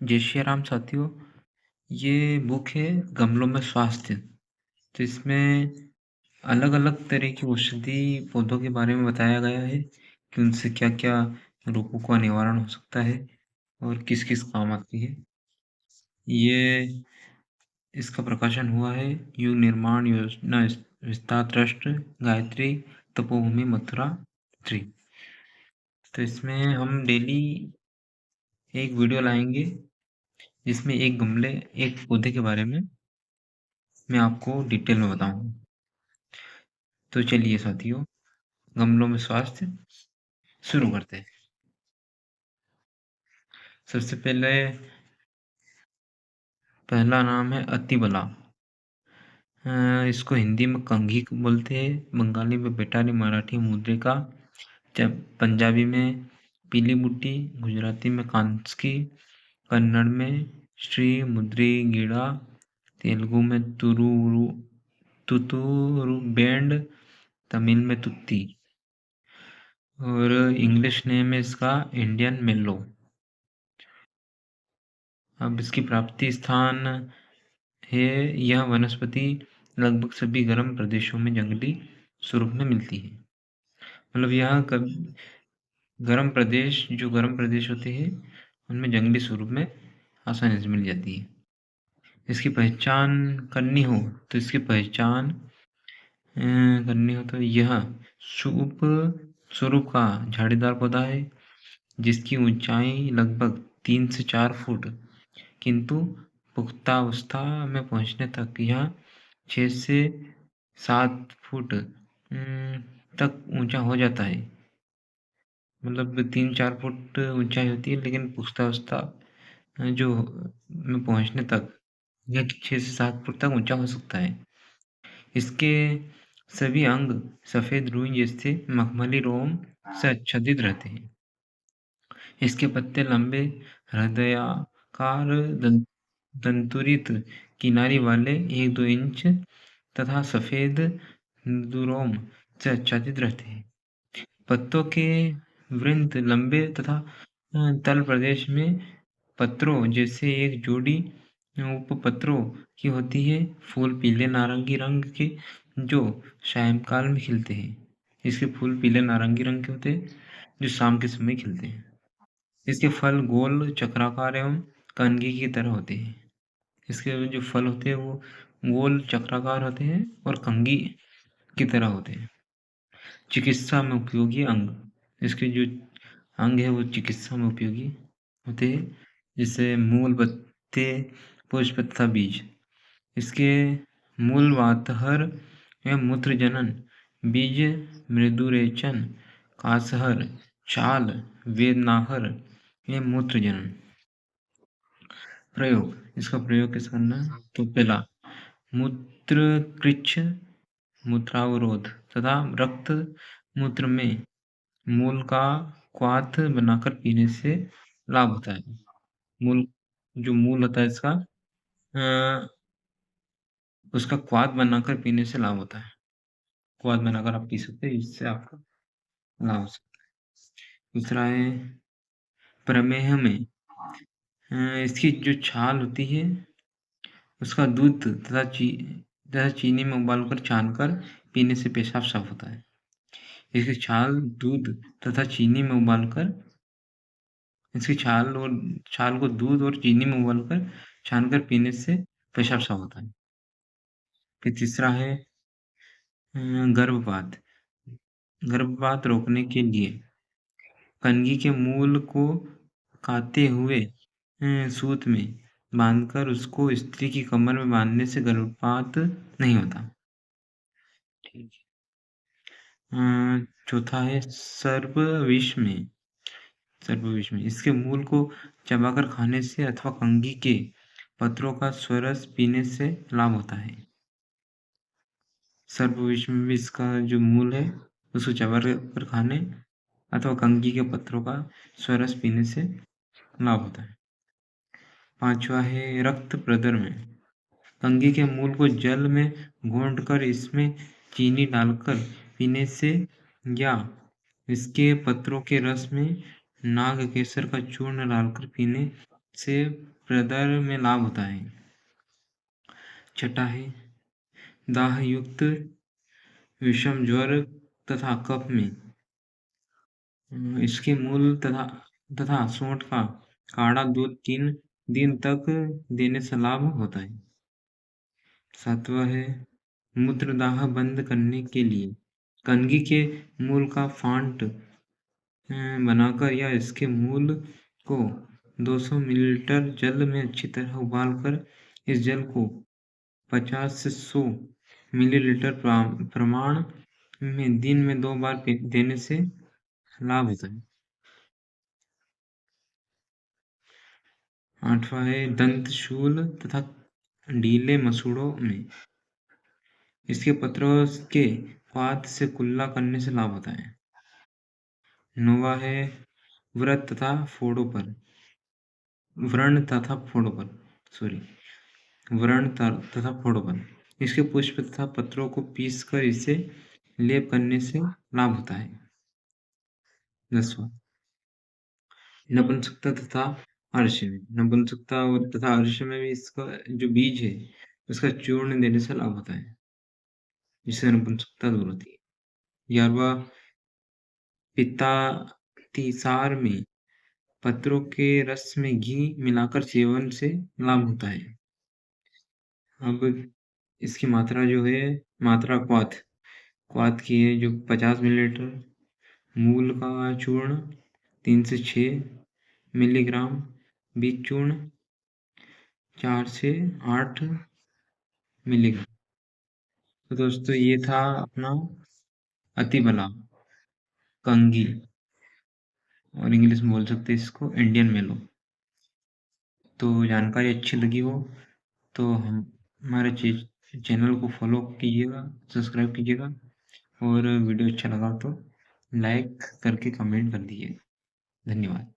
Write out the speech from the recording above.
जय श्री राम साथियों। ये बुक है गमलों में स्वास्थ्य। तो इसमें अलग अलग तरह की औषधि पौधों के बारे में बताया गया है कि उनसे क्या क्या रोगों का निवारण हो सकता है और किस किस काम आती है। ये इसका प्रकाशन हुआ है युग निर्माण योजना विस्तार ट्रस्ट, गायत्री तपोभूमि, मथुरा 3। तो इसमें हम डेली एक वीडियो लाएंगे जिसमें एक पौधे के बारे में मैं आपको डिटेल में बताऊंगा। तो चलिए साथियों, गमलों में स्वास्थ्य शुरू करते हैं। सबसे पहला नाम है अतिबला। इसको हिंदी में कंघी बोलते हैं, बंगाली में बेटारी, मराठी मुद्रिका, जब पंजाबी में पीली बुट्टी, गुजराती में कांस्की, कन्नड़ में श्री मुद्री गिड़ा, तेलुगु में तुतुरु बैंड, तमिल में तुत्ती और इंग्लिश नेम है इसका इंडियन मेलो। अब इसकी प्राप्ति स्थान है, यह वनस्पति लगभग सभी गर्म प्रदेशों में जंगली स्वरूप में मिलती है। मतलब गर्म प्रदेश होते हैं उनमें जंगली स्वरूप में आसानी से मिल जाती है। इसकी पहचान करनी हो तो यह सूप स्वरूप का झाड़ीदार पौधा है जिसकी ऊंचाई लगभग 3 से 4 फुट, किंतु पुख्तावस्था में पहुंचने तक यह 6 से 7 फुट तक ऊंचा हो जाता है। मतलब 3-4 फुट ऊंचाई होती है, लेकिन पुख्तावस्था जो में पहुंचने तक यह 6 से 7 फुट तक ऊंचा हो सकता है। इसके सभी अंग सफेद रुई जैसे मखमली रोम से आच्छादित रहते हैं। इसके पत्ते लंबे, हृदयाकार, दंतुरित किनारी वाले 1-2 इंच तथा सफेद मृदुरोम से आच्छादित रहते हैं। पत्तों के वृंत लंबे तथा तल प्रदेश में पत्रों जैसे एक जोड़ी उपपत्रों की होती है। फूल पीले नारंगी रंग के जो सायंकाल में खिलते हैं। इसके फूल पीले नारंगी रंग के होते हैं जो शाम के समय खिलते हैं। इसके फल गोल, चक्राकार एवं कंघी की तरह होते हैं। इसके जो फल होते हैं वो गोल चक्राकार होते हैं और कंघी की तरह होते हैं। चिकित्सा में उपयोगी अंग, इसके जो अंग है वो चिकित्सा में उपयोगी होते हैं, जैसे मूल, पत्ते, पुष्प तथा बीज। इसके मूल वातहर एवं मूत्र जनन, बीज मृदुरेचन, कासहर, छाल, वेदनाहर एवं मूत्र जनन। प्रयोग, इसका प्रयोग कैसे करना है? तो पहला, मूत्रकृच्छ, मूत्रावरोध तथा रक्त मूत्र में मूल का क्वाथ बनाकर पीने से लाभ होता है। जो मूल होता है इसका उसका क्वाथ बनाकर पीने से लाभ होता है। क्वाथ बनाकर आप पी सकते हैं, इससे आपका लाभ हो सकता है। दूसरा है प्रमेह में इसकी जो छाल होती है उसका दूध तथा चीनी में उबालकर छानकर पीने से पेशाब साफ होता है। इसकी छाल दूध तथा चीनी में उबालकर इसकी छाल को दूध और चीनी में उबालकर छानकर पीने से पेशाब साफ होता है। फिर तीसरा है गर्भपात। गर्भपात रोकने के लिए कंघी के मूल को काते हुए सूत में बांधकर उसको स्त्री की कमर में बांधने से गर्भपात नहीं होता। ठीक। चौथा है सर्वविष में इसके मूल को चबाकर खाने से अथवा कंघी के पत्रों का स्वरस पीने से लाभ होता है। सर्वविष में भी इसका जो मूल है उसको चबाकर खाने अथवा कंघी के पत्रों का स्वरस पीने से लाभ होता है। पांचवा है रक्त प्रदर में कंघी के मूल को जल में घोंटकर इसमें चीनी डालकर पीने से या इसके पत्रों के रस में नाग केसर का चूर्ण डालकर पीने से प्रदर में लाभ होता है। छठा है दाह युक्त विषम ज्वर तथा कफ में इसके मूल तथा सूंठ का काढ़ा दूध 3 दिन तक देने से लाभ होता है। सातवां है मूत्रदाह बंद करने के लिए कंघी के मूल का फांट बनाकर या इसके मूल को 200 मिलीलीटर जल में अच्छी तरह उबालकर इस जल को 50 से 100 मिलीलीटर प्रमाण में दिन में 2 बार देने से लाभ होता है। आठवां है दंतशूल तथा ढीले मसूड़ों में इसके पत्रों के पात से कुल्ला करने से लाभ होता है। नौवां है व्रण तथा फोड़ों पर इसके पुष्प तथा पत्रों को पीसकर इसे लेप करने से लाभ होता है। 10वां नपुंसकता तथा आलस्य में नपुंसकता और तथा आलस्य में भी इसका जो बीज है उसका चूर्ण देने से लाभ होता है, जिससे नपुंसकता दूर होती है। 11वां पित्तातिसार में पत्रों के रस में घी मिलाकर सेवन से लाभ होता है। अब इसकी मात्रा जो है मात्रा क्वाथ की है जो 50 मिलीलीटर मूल का चूर्ण 3 से 6 मिलीग्राम बीज चूर्ण 4 से 8 मिलीग्राम। तो दोस्तों ये था अपना अतिबला कंघी और इंग्लिश में बोल सकते हैं इसको इंडियन मेलो। तो जानकारी अच्छी लगी हो तो हमारे चैनल को फॉलो कीजिएगा, सब्सक्राइब कीजिएगा और वीडियो अच्छा लगा तो लाइक करके कमेंट कर दीजिए। धन्यवाद।